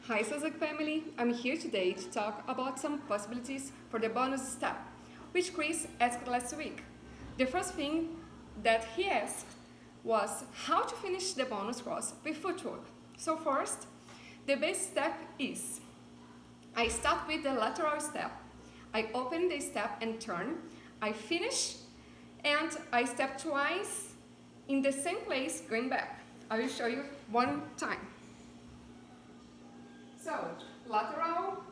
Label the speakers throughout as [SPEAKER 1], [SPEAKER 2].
[SPEAKER 1] Hi Soulzouk family, I'm here today to talk about some possibilities for the bonus step, which Chris asked last week. The first thing that he asked was how to finish the bonus cross with footwork. So first, the base step is, I start with the lateral step, I open the step and turn, I finish, and I step twice in the same place going back. I will show you one time. So, lateral,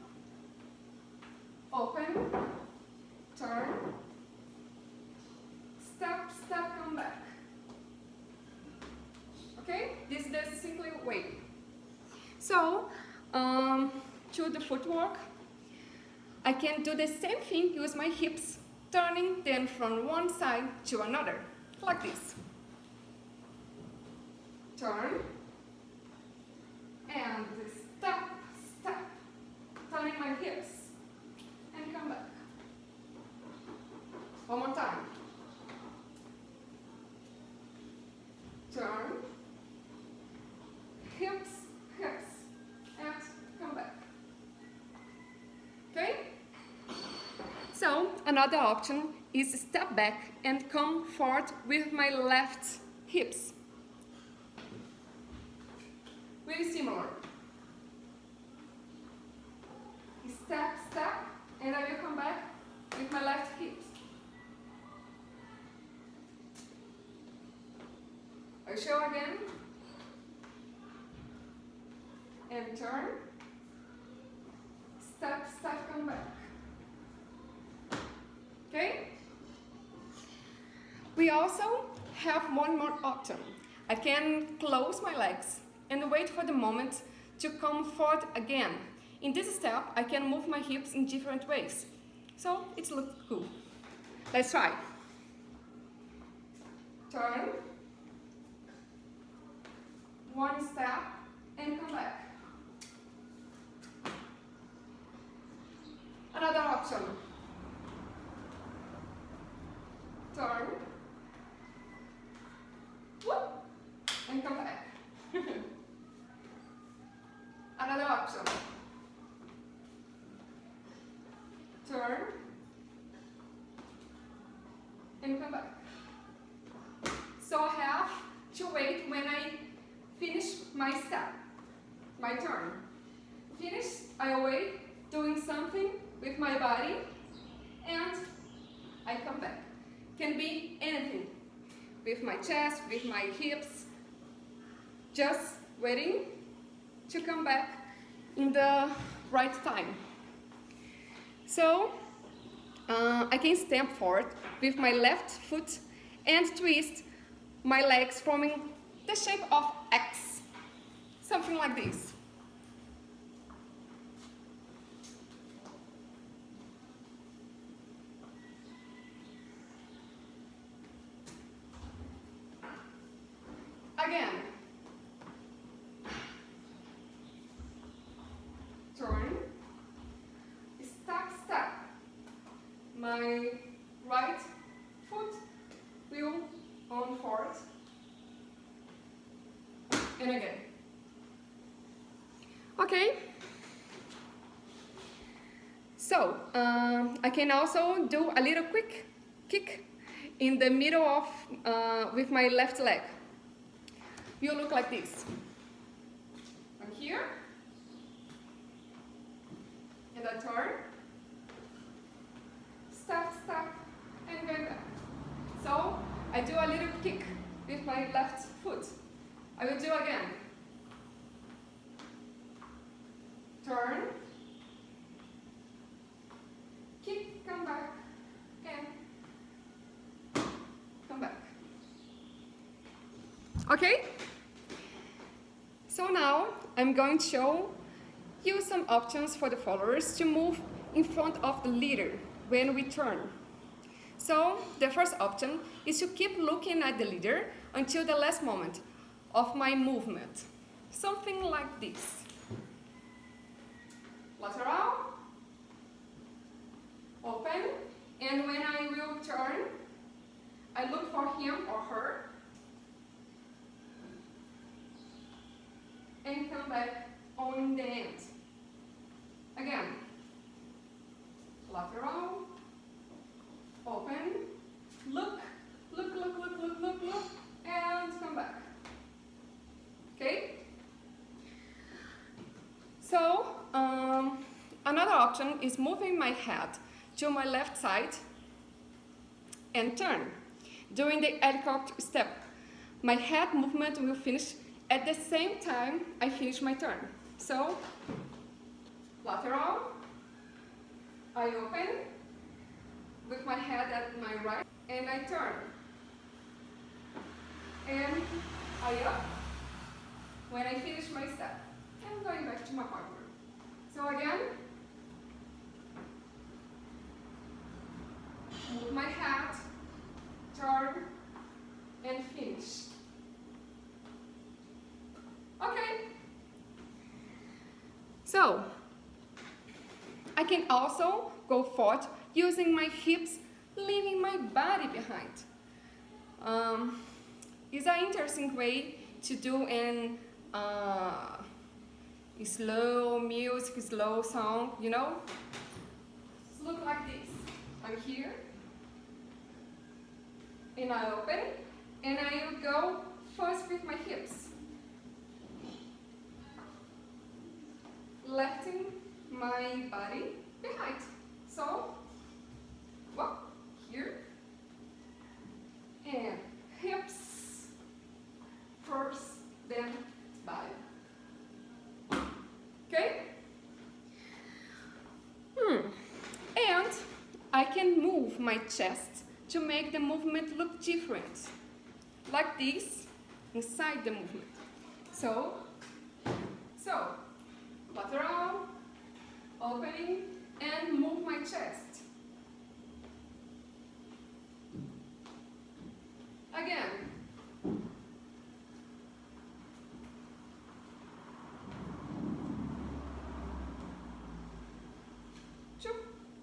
[SPEAKER 1] open, turn, step, step, come back. Okay? This is the simple way. So, to the footwork, I can do the same thing, use my hips, turning then from one side to another, like this. Turn, and step, step, turning my hips, and come back. One more time. Turn, hips, hips, and come back. Okay? So, another option is step back and come forward with my left hips. Really similar. Step, step, and I will come back with my left hips. I show again. And turn. Step, step, come back. Okay? We also have one more option. I can close my legs and wait for the moment to come forward again. In this step, I can move my hips in different ways. So, it looks cool. Let's try. Turn. One step and come back. Another option. Turn. Whoop, and come back. Another option. Turn and come back. So I have to wait when I finish my step, my turn. Finish, I wait, doing something with my body, and I come back. Can be anything, with my chest, with my hips, just waiting to come back in the right time. So, I can step forward with my left foot and twist my legs forming the shape of X. Something like this. Again. Turn. Step, step. My right foot will on forward. And again. Okay. So, I can also do a little quick kick in the middle of, with my left leg. You look like this. I'm here. And I turn. Step, step, and going back. So, I do a little kick with my left foot. I will do again. Turn. Kick, come back, and come back. Okay? So now, I'm going to show you some options for the followers to move in front of the leader when we turn. So, the first option is to keep looking at the leader until the last moment of my movement. Something like this. Lateral, open, and when I will turn, I look for him or her, and come back on the end. Again, lateral, open, look, look, look, look, look, look, look, and come back. Okay? So, another option is moving my head to my left side and turn. During the helicopter step, my head movement will finish at the same time I finish my turn. So, lateral, I open with my head at my right, and I turn. And I up when I finish my step. And going back to my partner. So again, move my head, turn, and finish. Okay. So, I can also go forward using my hips, leaving my body behind. It's an interesting way to do an slow music, slow song, you know? Look like this. I'm here, and I open, and I will go first with my hips. Lifting my body behind. So, well, here, and hips first, then body. Okay? And I can move my chest to make the movement look different. Like this, inside the movement. So, lateral, opening, and move my chest. Again. Chup,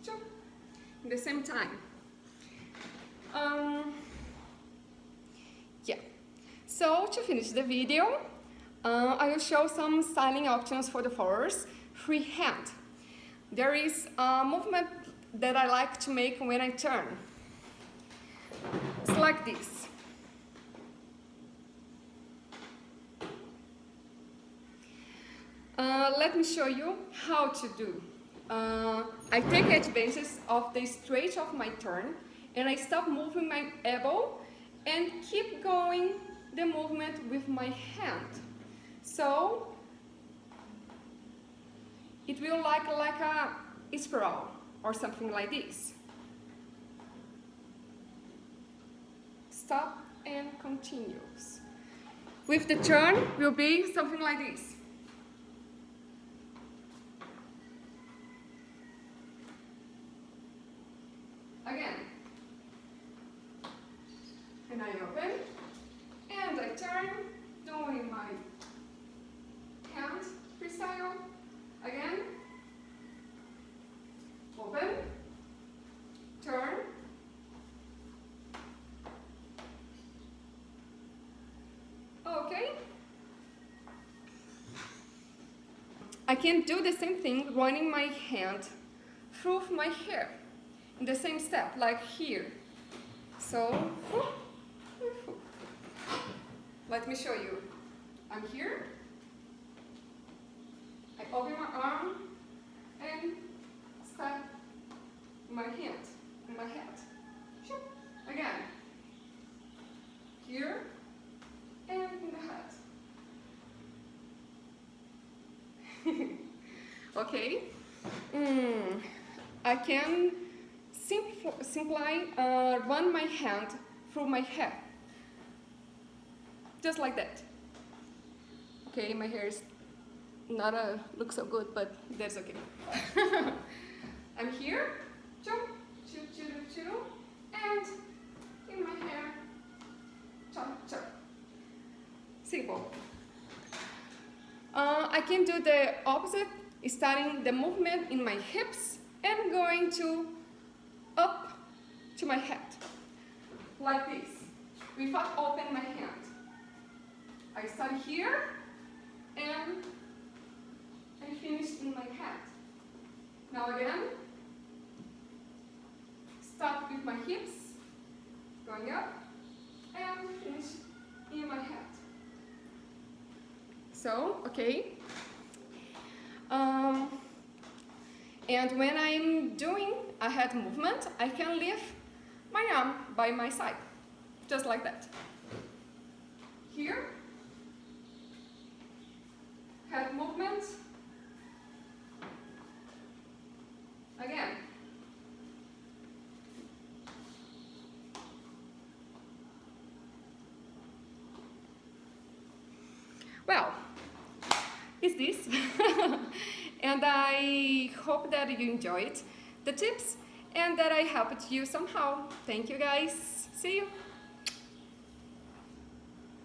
[SPEAKER 1] chup. At the same time. Yeah. So to finish the video, I will show some styling options for the followers. Free hand. There is a movement that I like to make when I turn. It's like this. Let me show you how to do. I take advantage of the stretch of my turn, and I stop moving my elbow and keep going the movement with my hand. So it will like a spiral or something like this. Stop and continues. With the turn will be something like this. Again. And I open, and I turn, doing my hand freestyle. Again. Open, turn, okay. I can do the same thing running my hand through my hair in the same step, like here. So, let me show you. I'm here, I open my arm and start my hand and my head. Again, here and in the head. Okay, I can simply run my hand through my hair, just like that. Okay, my hair is not look so good, but that's okay. I'm here, jump, choo, choo, choo, and in my hair, chop, chop. Simple. I can do the opposite, starting the movement in my hips and going to up to my head, like this, without opening my hand. I start here and Now again, start with my hips, going up, and finish in my head. So, okay. And when I'm doing a head movement, I can lift my arm by my side, just like that. Here, head movement. Again. Well, is this? And I hope that you enjoyed the tips and that I helped you somehow. Thank you guys. See you.